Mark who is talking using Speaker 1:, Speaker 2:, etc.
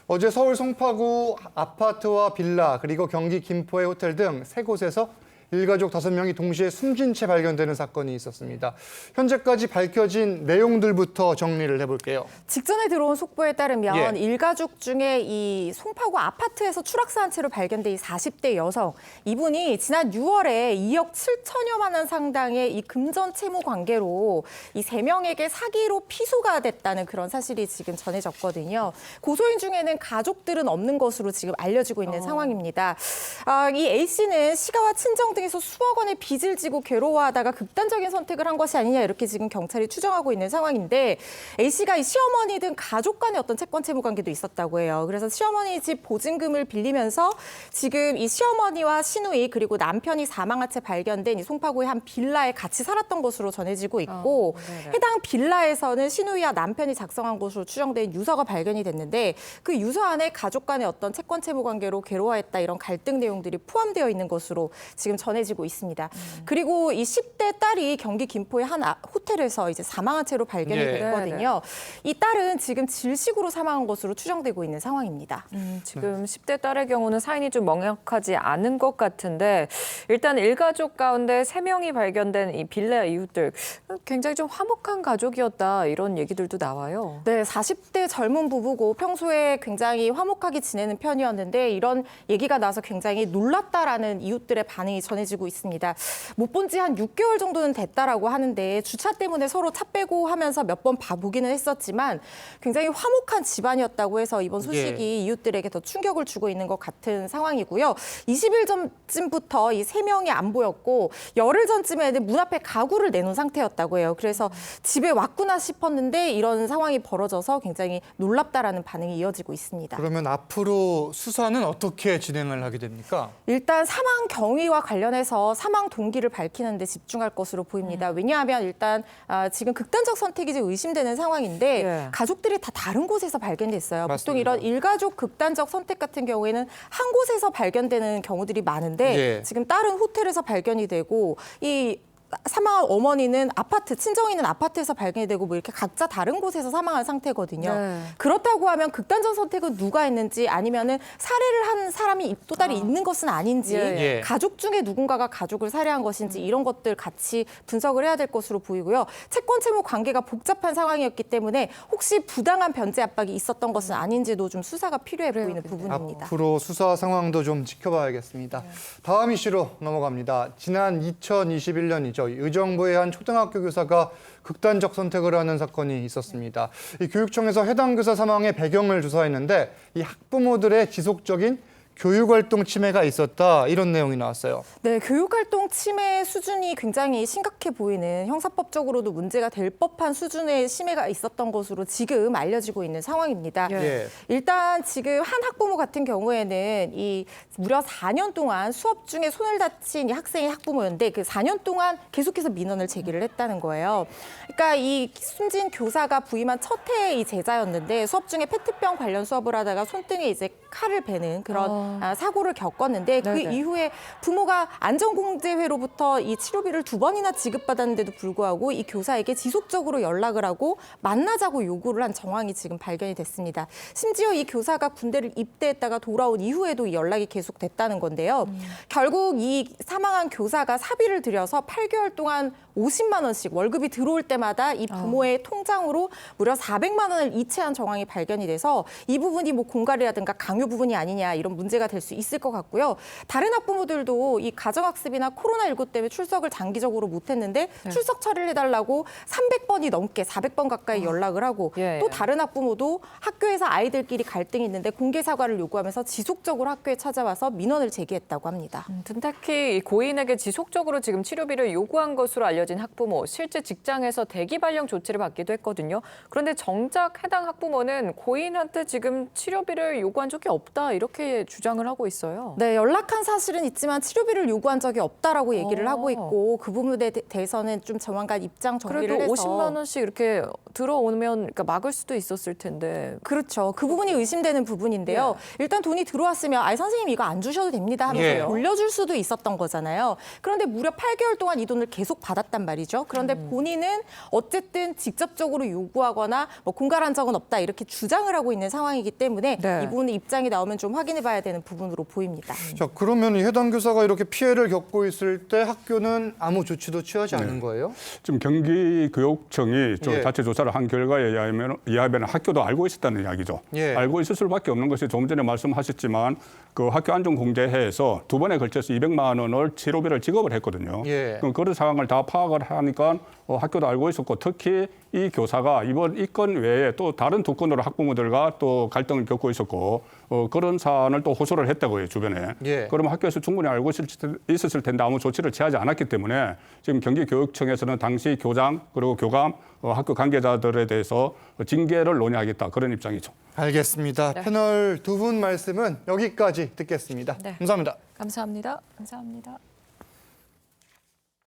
Speaker 1: 어제 서울 송파구 아파트와 빌라 그리고 경기 김포의 호텔 등 세 곳에서 일가족 5명이 동시에 숨진 채 발견되는 사건이 있었습니다. 현재까지 밝혀진 내용들부터 정리를 해볼게요.
Speaker 2: 직전에 들어온 속보에 따르면
Speaker 1: 예.
Speaker 2: 일가족 중에 이 송파구 아파트에서 추락사한 채로 발견된 이 40대 여성, 이분이 지난 6월에 2억 7천여만 원 상당의 이 금전 채무 관계로 이 3명에게 사기로 피소가 됐다는 그런 사실이 지금 전해졌거든요. 고소인 중에는 가족들은 없는 것으로 지금 알려지고 있는 상황입니다. 이 A 씨는 시가와 친정 등에서 수억 원의 빚을 지고 괴로워하다가 극단적인 선택을 한 것이 아니냐 이렇게 지금 경찰이 추정하고 있는 상황인데, A 씨가 이 시어머니 등 가족 간의 어떤 채권 채무 관계도 있었다고 해요. 그래서 시어머니 집 보증금을 빌리면서 지금 이 시어머니와 시누이 그리고 남편이 사망한 채 발견된 이 송파구의 한 빌라에 같이 살았던 것으로 전해지고 있고, 해당 빌라에서는 시누이와 남편이 작성한 것으로 추정된 유서가 발견이 됐는데, 그 유서 안에 가족 간의 어떤 채권 채무 관계로 괴로워했다 이런 갈등 내용들이 포함되어 있는 것으로 지금 전해지고 있습니다. 그리고 이 10대 딸이 경기 김포의 한 호텔에서 이제 사망한 채로 발견이 됐거든요. 이 딸은 지금 질식으로 사망한 것으로 추정되고 있는 상황입니다.
Speaker 3: 지금 10대 딸의 경우는 사인이 좀 명확하지 않은 것 같은데, 일단 일가족 가운데 3명이 발견된 이 빌라 이웃들 굉장히 좀 화목한 가족이었다 이런 얘기들도 나와요.
Speaker 2: 네, 40대 젊은 부부고 평소에 굉장히 화목하게 지내는 편이었는데 이런 얘기가 나서 굉장히 놀랐다라는 이웃들의 반응이 전해지고 있습니다. 못 본 지 한 6개월 정도는 됐다라고 하는데 주차 때문에 서로 차 빼고 하면서 몇 번 봐보기는 했었지만 굉장히 화목한 집안이었다고 해서 이번 소식이 이웃들에게 더 충격을 주고 있는 것 같은 상황이고요. 20일 전쯤부터 이 3명이 안 보였고 열흘 전쯤에는 문 앞에 가구를 내놓은 상태였다고 해요. 그래서 집에 왔구나 싶었는데 이런 상황이 벌어져서 굉장히 놀랍다라는 반응이 이어지고 있습니다.
Speaker 1: 그러면 앞으로 수사는 어떻게 진행을 하게 됩니까?
Speaker 2: 일단 사망 경위와 관련해서 사망 동기를 밝히는 데 집중할 것으로 보입니다. 왜냐하면 일단 지금 극단적 선택이 지금 의심되는 상황인데 가족들이 다 다른 곳에서 발견됐어요.
Speaker 1: 맞습니다.
Speaker 2: 보통 이런 일가족 극단적 선택 같은 경우에는 한 곳에서 발견되는 경우들이 많은데 지금 다른 호텔에서 발견이 되고 이 사망한 어머니는 아파트, 친정이 있는 아파트에서 발견이 되고 뭐 이렇게 각자 다른 곳에서 사망한 상태거든요. 그렇다고 하면 극단적 선택은 누가 했는지 아니면은 살해를 한 사람이 또 다른 있는 것은 아닌지 가족 중에 누군가가 가족을 살해한 것인지 이런 것들 같이 분석을 해야 될 것으로 보이고요. 채권 채무 관계가 복잡한 상황이었기 때문에 혹시 부당한 변제 압박이 있었던 것은 아닌지도 좀 수사가 필요해 보이는 부분입니다.
Speaker 1: 앞으로 수사 상황도 좀 지켜봐야겠습니다. 다음 이슈로 넘어갑니다. 지난 2021년이죠. 의정부의 한 초등학교 교사가 극단적 선택을 하는 사건이 있었습니다. 이 교육청에서 해당 교사 사망의 배경을 조사했는데 이 학부모들의 지속적인 교육활동 침해가 있었다 이런 내용이 나왔어요.
Speaker 2: 네, 교육활동 침해 수준이 굉장히 심각해 보이는 형사법적으로도 문제가 될 법한 수준의 침해가 있었던 것으로 지금 알려지고 있는 상황입니다. 일단 지금 한 학부모 같은 경우에는 이 무려 4년 동안 수업 중에 손을 다친 이 학생의 학부모였는데 그 4년 동안 계속해서 민원을 제기를 했다는 거예요. 그러니까 이 숨진 교사가 부임한 첫 해의 이 제자였는데 수업 중에 페트병 관련 수업을 하다가 손등에 이제 칼을 베는 그런 사고를 겪었는데 그 이후에 부모가 안전공제회로부터 이 치료비를 2번이나 지급받았는데도 불구하고 이 교사에게 지속적으로 연락을 하고 만나자고 요구를 한 정황이 지금 발견이 됐습니다. 심지어 이 교사가 군대를 입대했다가 돌아온 이후에도 이 연락이 계속됐다는 건데요. 결국 이 사망한 교사가 사비를 들여서 8개월 동안 50만 원씩 월급이 들어올 때마다 이 부모의 통장으로 무려 400만 원을 이체한 정황이 발견이 돼서 이 부분이 뭐 공갈이라든가 강요 부분이 아니냐 이런 문제가 될 수 있을 것 같고요. 다른 학부모들도 이 가정학습이나 코로나19 때문에 출석을 장기적으로 못했는데 출석 처리를 해달라고 300번이 넘게 400번 가까이 연락을 하고 또 다른 학부모도 학교에서 아이들끼리 갈등이 있는데 공개 사과를 요구하면서 지속적으로 학교에 찾아와서 민원을 제기했다고 합니다.
Speaker 3: 특히 고인에게 지속적으로 지금 치료비를 요구한 것으로 알려진 학부모, 실제 직장에서 대기 발령 조치를 받기도 했거든요. 그런데 정작 해당 학부모는 고인한테 지금 치료비를 요구한 적이 없다 이렇게 주장 주장을 하고 있어요.
Speaker 2: 네, 연락한 사실은 있지만 치료비를 요구한 적이 없다라고 얘기를 하고 있고 그 부분에 대해서는 좀 조만간 입장 정리를
Speaker 3: 그래도
Speaker 2: 해서
Speaker 3: 50만 원씩 이렇게 들어오면 그러니까 막을 수도 있었을 텐데.
Speaker 2: 그렇죠. 그 부분이 의심되는 부분인데요. 일단 돈이 들어왔으면 아예 선생님 이거 안 주셔도 됩니다 하면서 돌려줄 수도 있었던 거잖아요. 그런데 무려 8개월 동안 이 돈을 계속 받았단 말이죠. 그런데 본인은 어쨌든 직접적으로 요구하거나 뭐 공갈한 적은 없다 이렇게 주장을 하고 있는 상황이기 때문에
Speaker 3: 네.
Speaker 2: 이 부분의 입장이 나오면 좀 확인해 봐야 되는 부분으로 보입니다.
Speaker 1: 자, 그러면 이 해당 교사가 이렇게 피해를 겪고 있을 때 학교는 아무 조치도 취하지 않은 거예요?
Speaker 4: 지금 경기교육청이
Speaker 1: 예.
Speaker 4: 자체 조사를 한 결과에 의하면 학교도 알고 있었다는 이야기죠.
Speaker 1: 예.
Speaker 4: 알고 있을 수밖에 없는 것이 조금 전에 말씀하셨지만 그 학교 안전공제회에서 2번에 걸쳐서 200만 원을 치료비를 지급을 했거든요.
Speaker 1: 예.
Speaker 4: 그럼 그런 상황을 다 파악을 하니까 학교도 알고 있었고 특히 이 교사가 이번 이 건 외에 또 다른 2건으로 학부모들과 또 갈등을 겪고 있었고 그런 사안을 또 호소를 했다고 해요, 주변에.
Speaker 1: 예.
Speaker 4: 그러면 학교에서 충분히 알고 있었을 텐데 아무 조치를 취하지 않았기 때문에 지금 경기교육청에서는 당시 교장 그리고 교감, 학교 관계자들에 대해서 징계를 논의하겠다 그런 입장이죠.
Speaker 1: 알겠습니다. 패널 두 분 말씀은 여기까지 듣겠습니다.
Speaker 3: 네.
Speaker 1: 감사합니다.
Speaker 3: 감사합니다. 감사합니다.